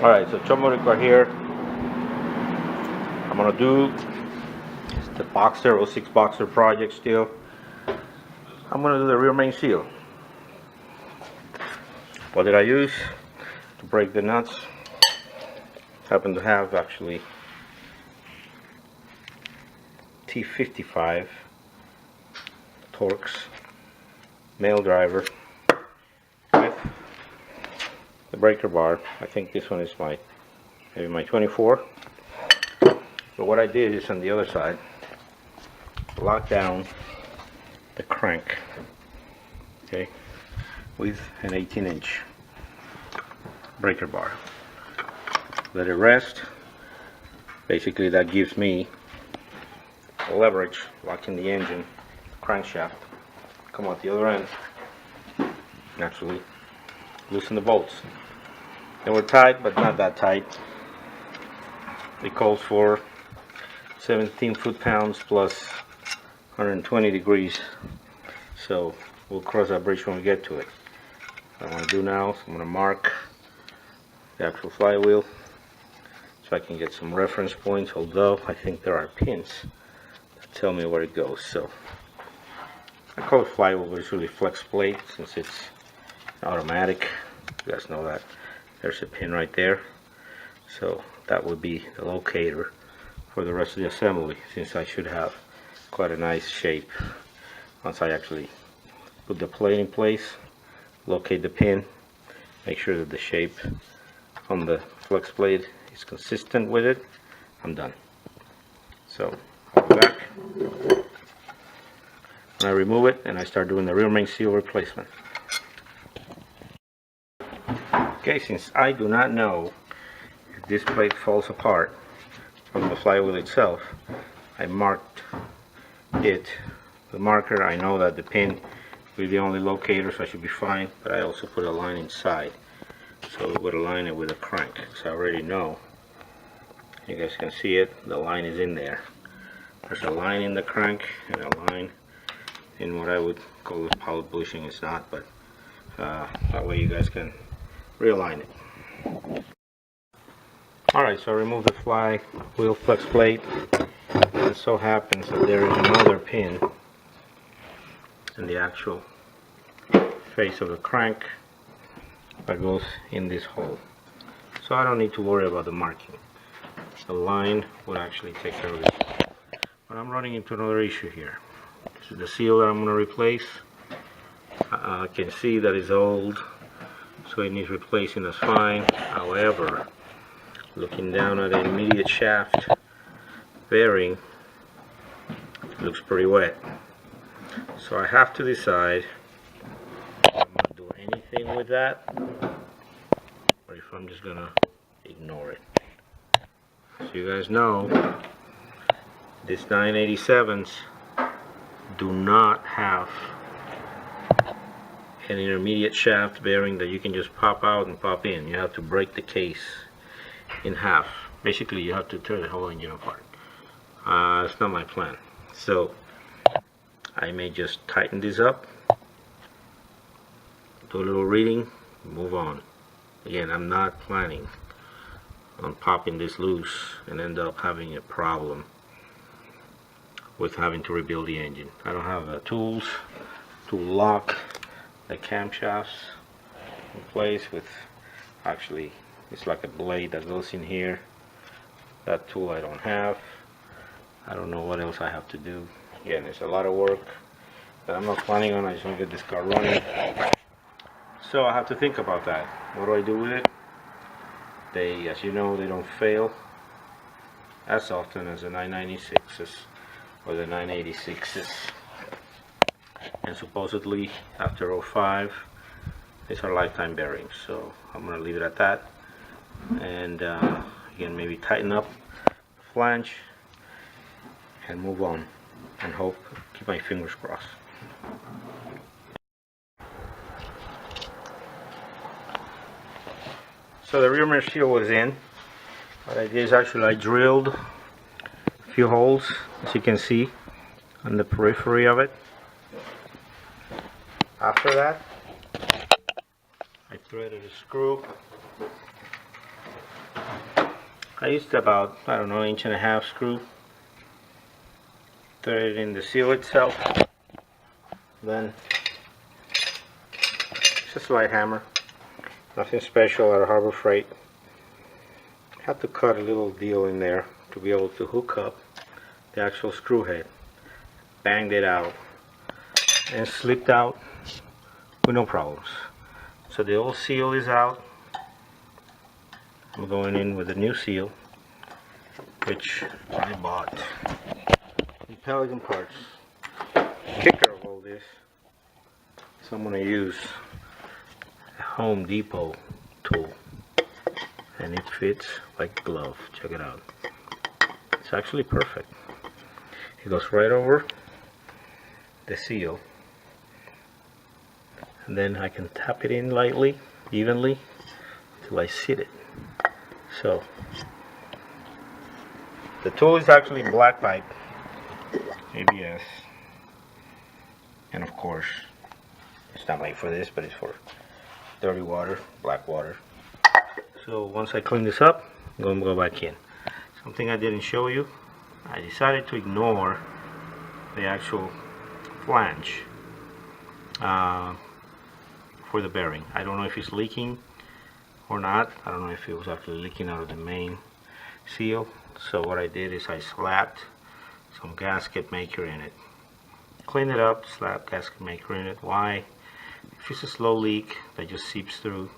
Alright, so turmeric right here. I'm gonna do the Boxer 06 Boxer project still. I'm gonna do the rear main seal. What did I use to break the nuts? Happen to have actually T55 Torx nail driver with the breaker bar. I think this one is maybe my 24. But what I did is on the other side, lock down the crank, okay, with an 18-inch breaker bar. Let it rest. Basically, that gives me leverage, locking the engine, crankshaft, come out the other end, and actually loosen the bolts. They were tight, but not that tight. It calls for 17 foot-pounds plus 120 degrees. So we'll cross that bridge when we get to it. What I want to do now is I'm going to mark the actual flywheel so I can get some reference points, although I think there are pins that tell me where it goes. So I call it flywheel, but it's really flex plate since it's automatic. You guys know that. There's a pin right there. So that would be the locator for the rest of the assembly, since I should have quite a nice shape once I actually put the plate in place, locate the pin, make sure that the shape on the flex plate is consistent with it. I'm done. So I'll go back and I remove it and I start doing the rear main seal replacement. Okay, since I do not know if this plate falls apart from the flywheel itself, I marked it. The marker, I know that the pin will be the only locator, so I should be fine, but I also put a line inside, so it would align it with a crank. So I already know, you guys can see it, the line is in there. There's a line in the crank and a line in what I would call the power bushing. It's not, but that way you guys can realign it. Alright, so I remove the flywheel flex plate, and it so happens that there is another pin in the actual face of the crank that goes in this hole. So I don't need to worry about the marking. The line will actually take care of it. But I'm running into another issue here. This is the seal that I'm going to replace. I can see that it's old, so it needs replacing. That's fine. However, looking down at the intermediate shaft bearing, it looks pretty wet. So I have to decide if I'm going to do anything with that or if I'm just going to ignore it. So you guys know, these 987s do not have an intermediate shaft bearing that you can just pop out and pop in. You have to break the case in half. Basically, you have to tear the whole engine apart. That's not my plan. So I may just tighten this up, do a little reading, move on. Again, I'm not planning on popping this loose and end up having a problem with having to rebuild the engine. I don't have the tools to lock the camshafts in place with, actually, it's like a blade that goes in here. That tool I don't have. I don't know what else I have to do. Again, it's a lot of work that I'm not planning on. I just want to get this car running. So I have to think about that. What do I do with it? They, as you know, they don't fail as often as the 996s or the 986s. And supposedly after 05, these are lifetime bearings. So I'm going to leave it at that. And again, maybe tighten up the flange and move on and hope, keep my fingers crossed. So the rear mirror seal was in. What I did is actually I drilled a few holes, as you can see, on the periphery of it. After that, I threaded a screw I used about, I don't know, 1.5 inch screw. Thread it in the seal itself. Then it's a slide hammer. Nothing special out of Harbor Freight. Had to cut a little deal in there to be able to hook up the actual screw head. Banged it out and slipped out with no problems. So the old seal is out. I'm going in with a new seal, which I bought in Pelican Parts. Kicker of all this is I'm going to use a Home Depot tool, and it fits like a glove. Check it out. It's actually perfect. It goes right over the seal, and then I can tap it in lightly, evenly, till I sit it. So the tool is actually black pipe ABS, and of course it's not made for this, but it's for dirty water, black water. So once I clean this up, I'm going to go back in. Something I didn't show you, I decided to ignore the actual flange for the bearing. I don't know if it's leaking or not. I don't know if it was actually leaking out of the main seal. So what I did is I slapped some gasket maker in it. Clean it up, slap gasket maker in it. Why? If it's a slow leak that just seeps through,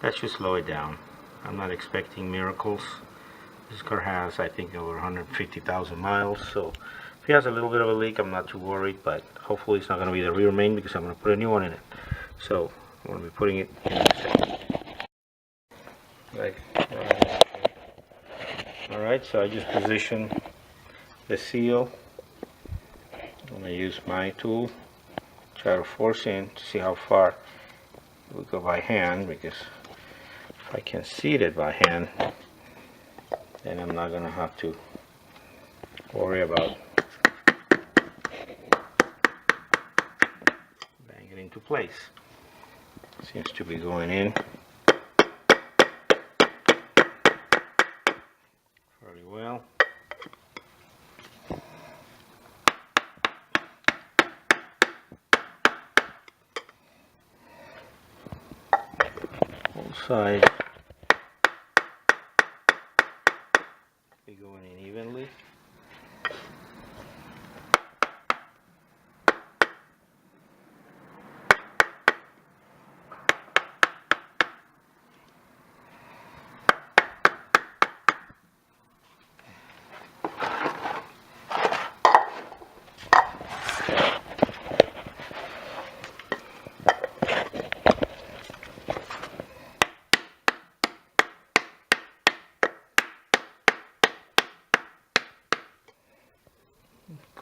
that should slow it down. I'm not expecting miracles. This car has, I think, over 150,000 miles, so if it has a little bit of a leak, I'm not too worried, but hopefully it's not going to be the rear main, because I'm going to put a new one in it. So I'm going to be putting it in a second. Alright, so I just positioned the seal. I'm going to use my tool, try to force in to see how far we go by hand, because if I can seat it by hand, then I'm not going to have to worry about banging it into place. Seems to be going in fairly well. Both sides be going in evenly.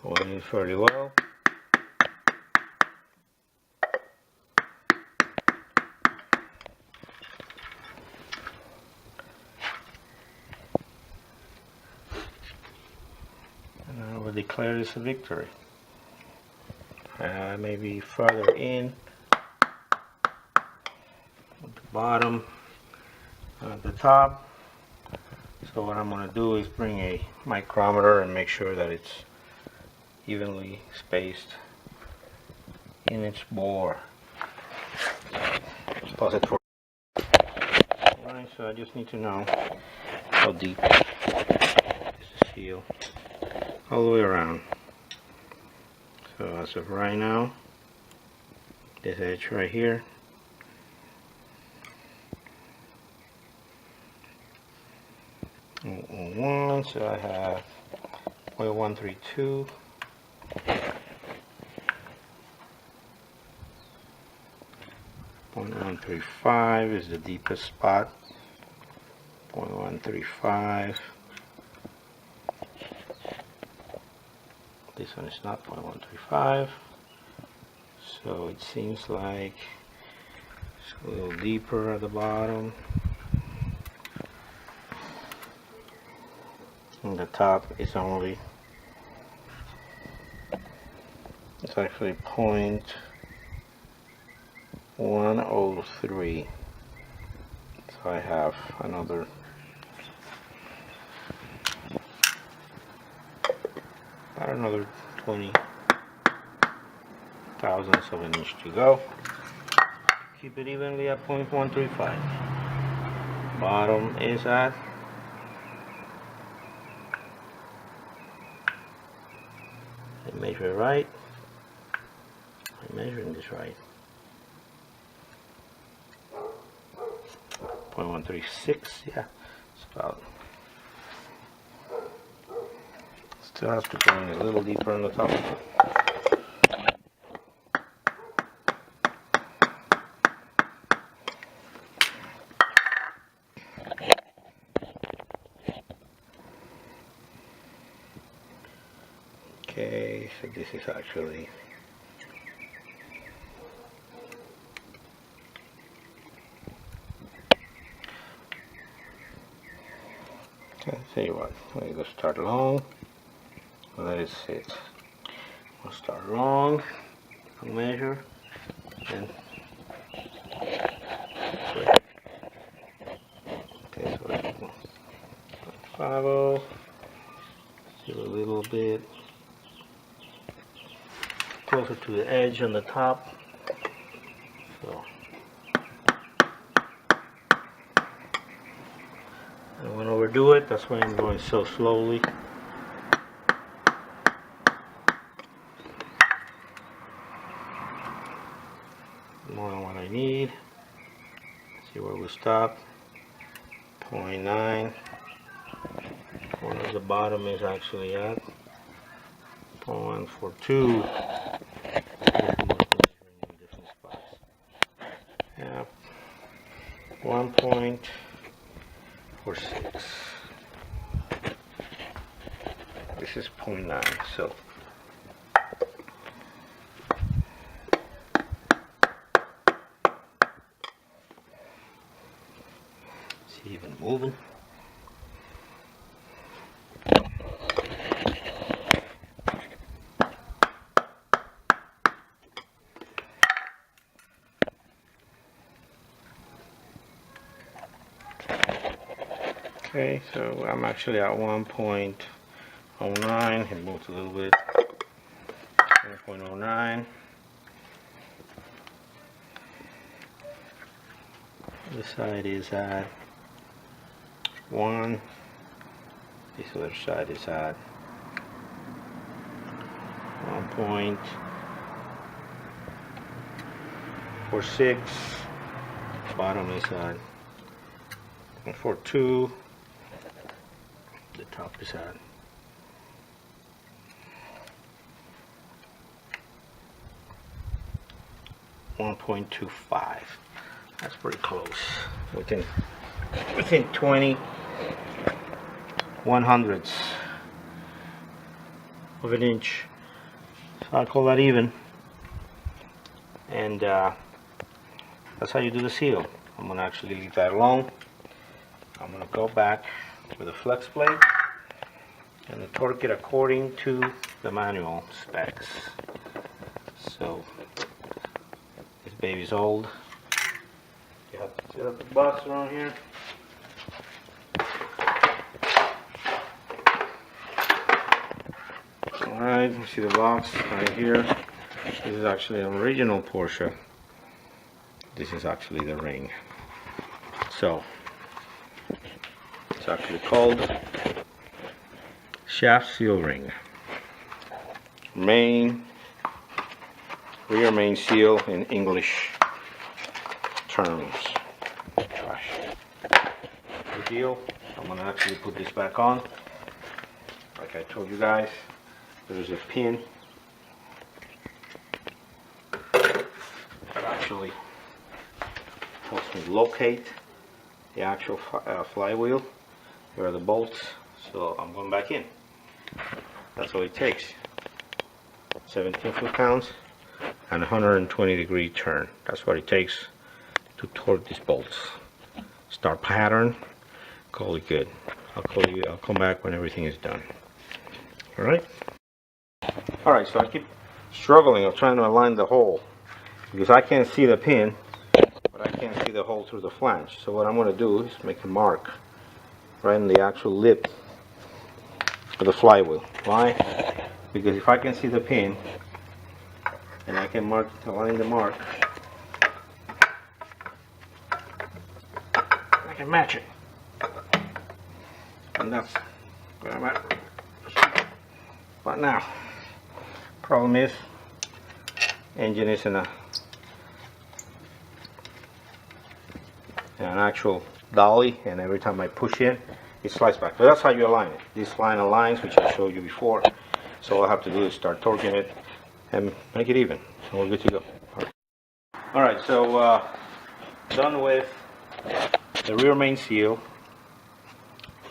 Going in fairly well. And I will declare this a victory. Maybe further in at the bottom, at the top. So what I'm going to do is bring a micrometer and make sure that it's evenly spaced in its bore. Let's pause it for. Alright, so I just need to know how deep this seal all the way around. So as of right now, this edge right here, one, so I have 0.132. 0.135 is the deepest spot. 0.135. This one is not 0.135. So it seems like it's a little deeper at the bottom. And the top is only, it's actually 0.103. So I have another got another 20 thousandths of an inch to go. Keep it evenly at 0.135. Bottom is at I measure it right. I'm measuring this right. 0.136, yeah, it's about. Still has to go in a little deeper on the top. Okay, so this is actually okay, tell you what, let me go start long, let it sit. We'll start long, measure, and okay, so let's go 5-0, do a little bit closer to the edge on the top. So I don't want to overdo it, that's why I'm going so slowly. More than what I need. See where we stop. 0.9. Where the bottom is actually at. 0.142. Yeah. 1.46. This is 0.9. So see, even moving. Okay, so I'm actually at 1.09. It moved a little bit. 1.09. This side is at 1. This other side is at 1.46. Bottom is at 1.42. The top is at 1.25. That's pretty close. Within 20 1/100ths of an inch. So I call that even. And that's how you do the seal. I'm gonna actually leave that alone. I'm gonna go back with a flex plate and torque it according to the manual specs. So this baby's old. You have to set up the box around here. Alright, you see the box right here. This is actually an original Porsche. This is actually the ring. So it's actually called shaft seal ring. Rear main seal in English terms. Gosh. Good deal. I'm gonna actually put this back on. Like I told you guys, there's a pin that actually helps me locate the actual flywheel. Here are the bolts, so I'm going back in. That's all it takes. 17 foot-pounds and 120-degree turn. That's what it takes to torque these bolts. Start pattern, call it good. I'll come back when everything is done. Alright? Alright, so I keep struggling of trying to align the hole because I can't see the pin, but I can't see the hole through the flange. So what I'm going to do is make a mark right in the actual lip of the flywheel. Why? because if I can see the pin and I can align the mark, I can match it. And that's where I'm at. But now, problem is, engine is in an actual dolly, and every time I push in, it slides back. But that's how you align it. This line aligns, which I showed you before. So all I have to do is start torquing it and make it even, and we're good to go. All right, so done with the rear main seal.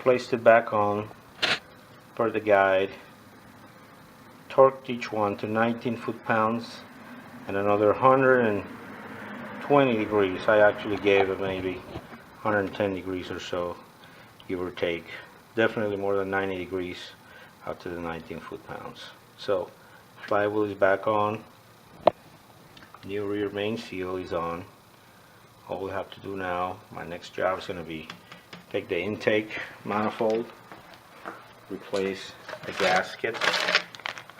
Placed it back on per the guide. Torqued each one to 19 foot-pounds and another 120 degrees. I actually gave it maybe 110 degrees or so, give or take. Definitely more than 90 degrees out to the 19 foot-pounds. So flywheel is back on. New rear main seal is on. All we have to do now, my next job is going to be take the intake manifold, replace the gaskets,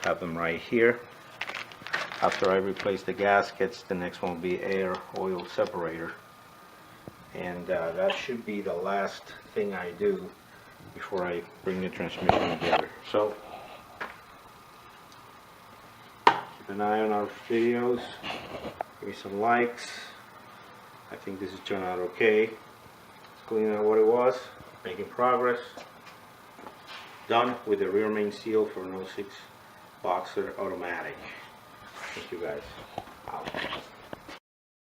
have them right here. After I replace the gaskets, the next one will be air oil separator, and that should be the last thing I do before I bring the transmission together. So keep an eye on our videos, give me some likes. I think this has turned out okay. It's cleaning out what it was, making progress. Done with the rear main seal for an 06 Boxer automatic. Thank you guys. Out.